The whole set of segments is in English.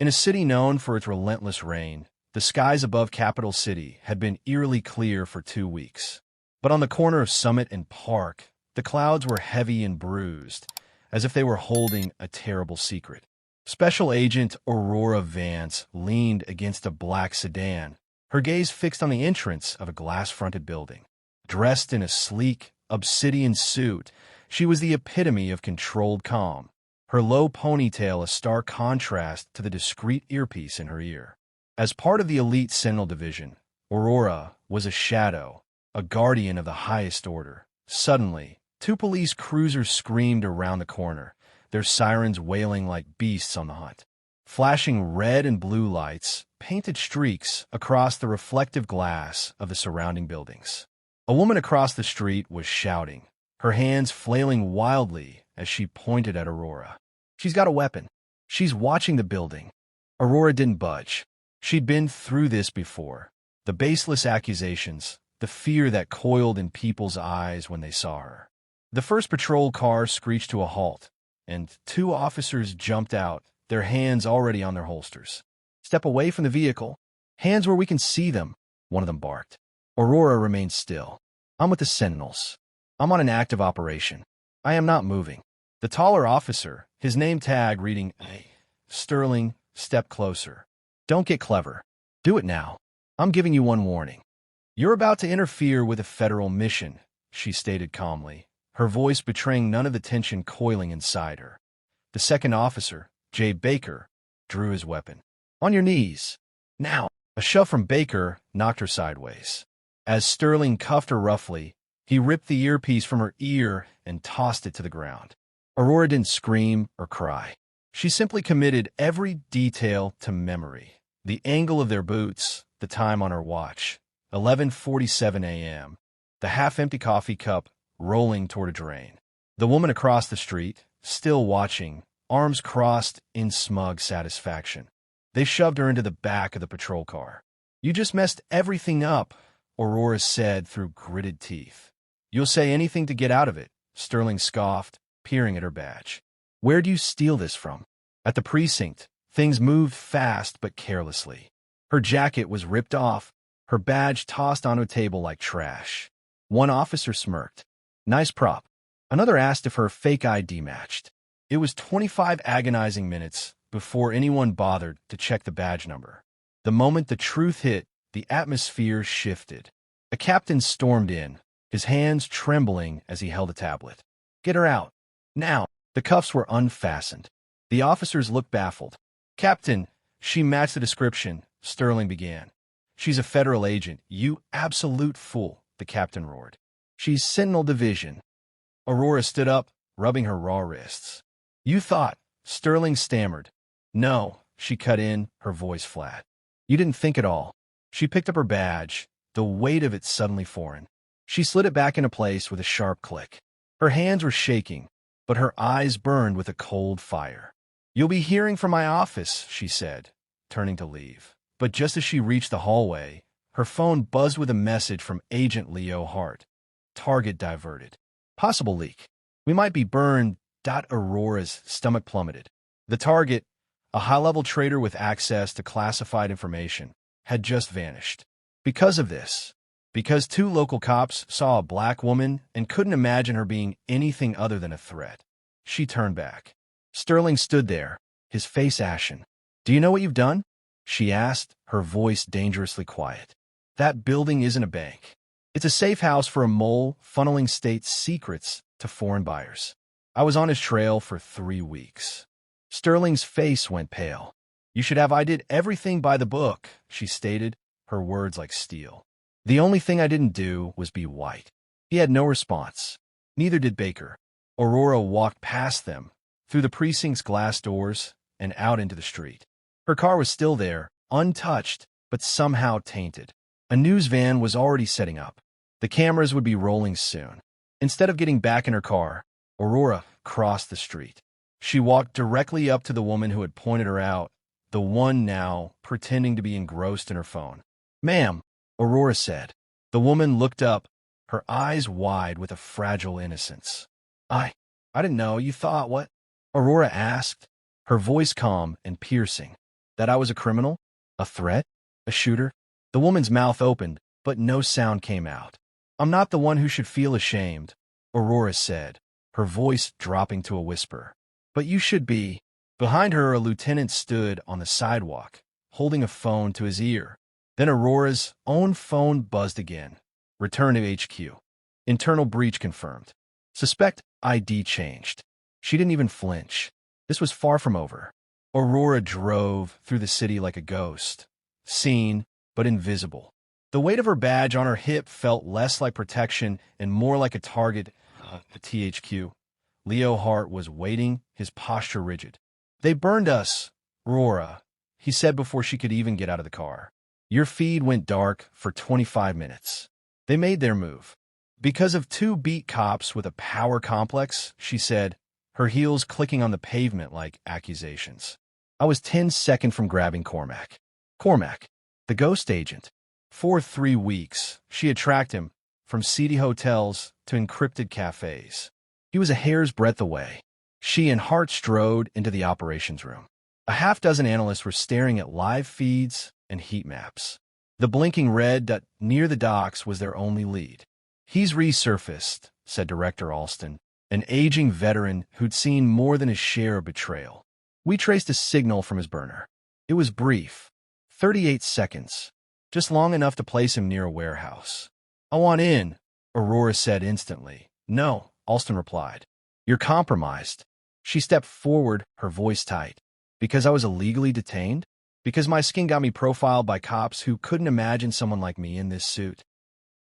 In a city known for its relentless rain, the skies above Capital City had been eerily clear for 2 weeks. But on the corner of Summit and Park, the clouds were heavy and bruised, as if they were holding a terrible secret. Special Agent Aurora Vance leaned against a black sedan, her gaze fixed on the entrance of a glass-fronted building. Dressed in a sleek, obsidian suit, she was the epitome of controlled calm, her low ponytail a stark contrast to the discreet earpiece in her ear. As part of the elite Sentinel Division, Aurora was a shadow, a guardian of the highest order. Suddenly, 2 police cruisers screamed around the corner, their sirens wailing like beasts on the hunt. Flashing red and blue lights painted streaks across the reflective glass of the surrounding buildings. A woman across the street was shouting, her hands flailing wildly as she pointed at Aurora. "She's got a weapon. She's watching the building." Aurora didn't budge. She'd been through this before. The baseless accusations, the fear that coiled in people's eyes when they saw her. The first patrol car screeched to a halt, and 2 officers jumped out, their hands already on their holsters. "Step away from the vehicle. Hands where we can see them," one of them barked. Aurora remained still. "I'm with the Sentinels. I'm on an active operation. I am not moving." The taller officer, his name tag reading Sterling, stepped closer. "Don't get clever. Do it now. I'm giving you one warning. You're about to interfere with a federal mission," she stated calmly, her voice betraying none of the tension coiling inside her. The second officer, Jay Baker, drew his weapon. "On your knees. Now." A shove from Baker knocked her sideways. As Sterling cuffed her roughly, he ripped the earpiece from her ear and tossed it to the ground. Aurora didn't scream or cry. She simply committed every detail to memory. The angle of their boots, the time on her watch, 11:47 a.m., the half-empty coffee cup rolling toward a drain. The woman across the street, still watching, arms crossed in smug satisfaction. They shoved her into the back of the patrol car. "You just messed everything up," Aurora said through gritted teeth. "You'll say anything to get out of it," Sterling scoffed, peering at her badge. "Where do you steal this from?" At the precinct, things moved fast but carelessly. Her jacket was ripped off, her badge tossed onto a table like trash. One officer smirked. "Nice prop." Another asked if her fake ID matched. It was 25 agonizing minutes before anyone bothered to check the badge number. The moment the truth hit, the atmosphere shifted. A captain stormed in, his hands trembling as he held a tablet. "Get her out. Now." The cuffs were unfastened. The officers looked baffled. "Captain," she matched the description, Sterling began. "She's a federal agent, you absolute fool," the captain roared. "She's Sentinel Division." Aurora stood up, rubbing her raw wrists. "You thought," Sterling stammered. "No," she cut in, her voice flat. "You didn't think at all." She picked up her badge, the weight of it suddenly foreign. She slid it back into place with a sharp click. Her hands were shaking, but her eyes burned with a cold fire. "You'll be hearing from my office," she said, turning to leave. But just as she reached the hallway, her phone buzzed with a message from Agent Leo Hart. "Target diverted. Possible leak. We might be burned." Aurora's stomach plummeted. The target, a high-level trader with access to classified information, had just vanished. Because of this, because 2 local cops saw a black woman and couldn't imagine her being anything other than a threat, she turned back. Sterling stood there, his face ashen. "Do you know what you've done?" she asked, her voice dangerously quiet. "That building isn't a bank. It's a safe house for a mole funneling state secrets to foreign buyers. I was on his trail for 3 weeks. Sterling's face went pale. "You should have. I did everything by the book," she stated, her words like steel. "The only thing I didn't do was be white." He had no response. Neither did Baker. Aurora walked past them, through the precinct's glass doors, and out into the street. Her car was still there, untouched, but somehow tainted. A news van was already setting up. The cameras would be rolling soon. Instead of getting back in her car, Aurora crossed the street. She walked directly up to the woman who had pointed her out, the one now pretending to be engrossed in her phone. "Ma'am," Aurora said. The woman looked up, her eyes wide with a fragile innocence. I didn't know. You thought what?" Aurora asked, her voice calm and piercing. That I was a criminal? A threat? A shooter? The woman's mouth opened, but no sound came out. I'm not the one who should feel ashamed, Aurora said, her voice dropping to a whisper. But you should be. Behind her, a lieutenant stood on the sidewalk, holding a phone to his ear. Then Aurora's own phone buzzed again. Return to HQ. Internal breach confirmed. Suspect ID changed. She didn't even flinch. This was far from over. Aurora drove through the city like a ghost, seen but invisible. The weight of her badge on her hip felt less like protection and more like a target. The THQ. Leo Hart was waiting, his posture rigid. They burned us, Aurora, he said before she could even get out of the car. Your feed went dark for 25 minutes. They made their move. Because of two beat cops with a power complex, she said, her heels clicking on the pavement like accusations. I was 10 seconds from grabbing Cormac. Cormac, the ghost agent. For 3 weeks, she had tracked him, from seedy hotels to encrypted cafes. He was a hair's breadth away. She and Hart strode into the operations room. A half-dozen analysts were staring at live feeds and heat maps. The blinking red dot near the docks was their only lead. He's resurfaced, said Director Alston, an aging veteran who'd seen more than his share of betrayal. We traced a signal from his burner. It was brief, 38 seconds, just long enough to place him near a warehouse. I want in, Aurora said instantly. No, Alston replied. You're compromised. She stepped forward, her voice tight. Because I was illegally detained? Because my skin got me profiled by cops who couldn't imagine someone like me in this suit?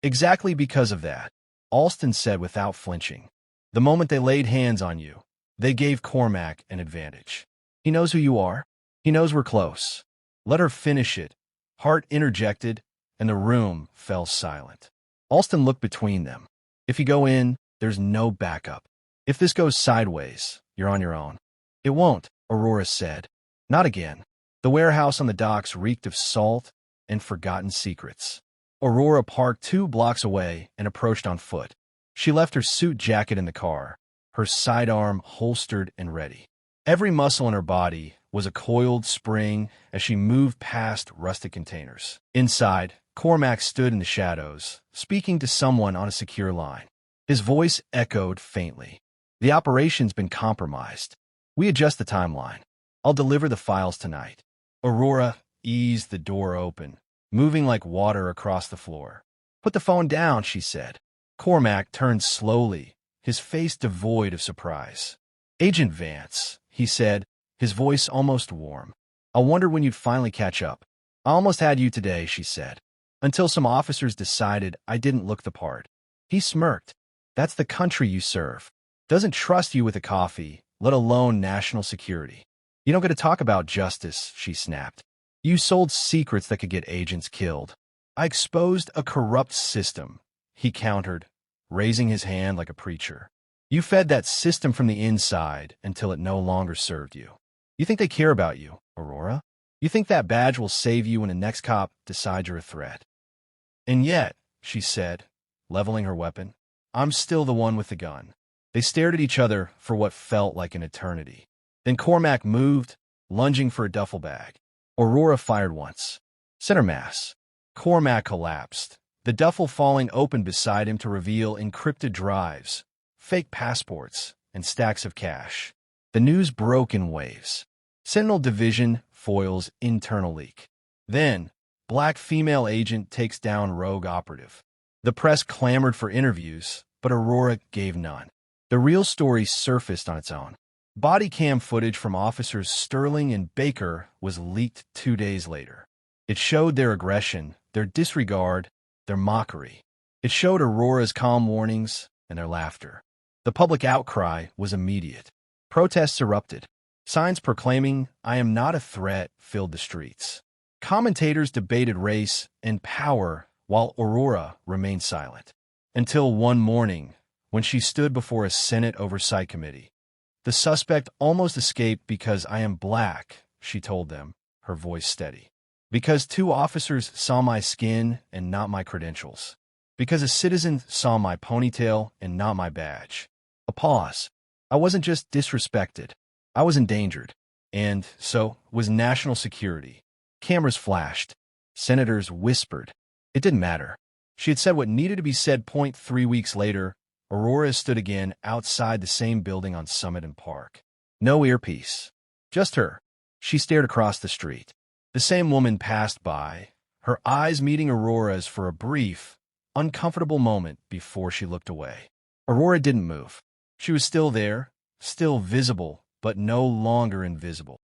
Exactly because of that, Alston said without flinching. The moment they laid hands on you, they gave Cormac an advantage. He knows who you are. He knows we're close. Let her finish it. Hart interjected, and the room fell silent. Alston looked between them. If you go in, there's no backup. If this goes sideways, you're on your own. It won't, Aurora said. Not again. The warehouse on the docks reeked of salt and forgotten secrets. Aurora parked 2 blocks away and approached on foot. She left her suit jacket in the car, her sidearm holstered and ready. Every muscle in her body was a coiled spring as she moved past rusted containers. Inside, Cormac stood in the shadows, speaking to someone on a secure line. His voice echoed faintly. The operation's been compromised. We adjust the timeline. I'll deliver the files tonight. Aurora eased the door open, moving like water across the floor. Put the phone down, she said. Cormac turned slowly, his face devoid of surprise. Agent Vance, he said, his voice almost warm. I wondered when you'd finally catch up. I almost had you today, she said, until some officers decided I didn't look the part. He smirked. That's the country you serve. Doesn't trust you with a coffee, let alone national security. You don't get to talk about justice, she snapped. You sold secrets that could get agents killed. I exposed a corrupt system, he countered, raising his hand like a preacher. You fed that system from the inside until it no longer served you. You think they care about you, Aurora? You think that badge will save you when the next cop decides you're a threat? And yet, she said, leveling her weapon, I'm still the one with the gun. They stared at each other for what felt like an eternity. Then Cormac moved, lunging for a duffel bag. Aurora fired once. Center mass. Cormac collapsed, the duffel falling open beside him to reveal encrypted drives, fake passports, and stacks of cash. The news broke in waves. Sentinel Division foils internal leak. Then, black female agent takes down rogue operative. The press clamored for interviews, but Aurora gave none. The real story surfaced on its own. Body cam footage from officers Sterling and Baker was leaked 2 days later. It showed their aggression, their disregard, their mockery. It showed Aurora's calm warnings and their laughter. The public outcry was immediate. Protests erupted. Signs proclaiming, "I am not a threat," filled the streets. Commentators debated race and power while Aurora remained silent. Until one morning, when she stood before a Senate Oversight Committee. The suspect almost escaped because I am black, she told them, her voice steady. Because 2 officers saw my skin and not my credentials. Because a citizen saw my ponytail and not my badge. A pause. I wasn't just disrespected. I was endangered. And so was national security. Cameras flashed. Senators whispered. It didn't matter. She had said what needed to be said. 3 weeks later, Aurora stood again outside the same building on Summit and Park. No earpiece. Just her. She stared across the street. The same woman passed by, her eyes meeting Aurora's for a brief, uncomfortable moment before she looked away. Aurora didn't move. She was still there, still visible, but no longer invisible.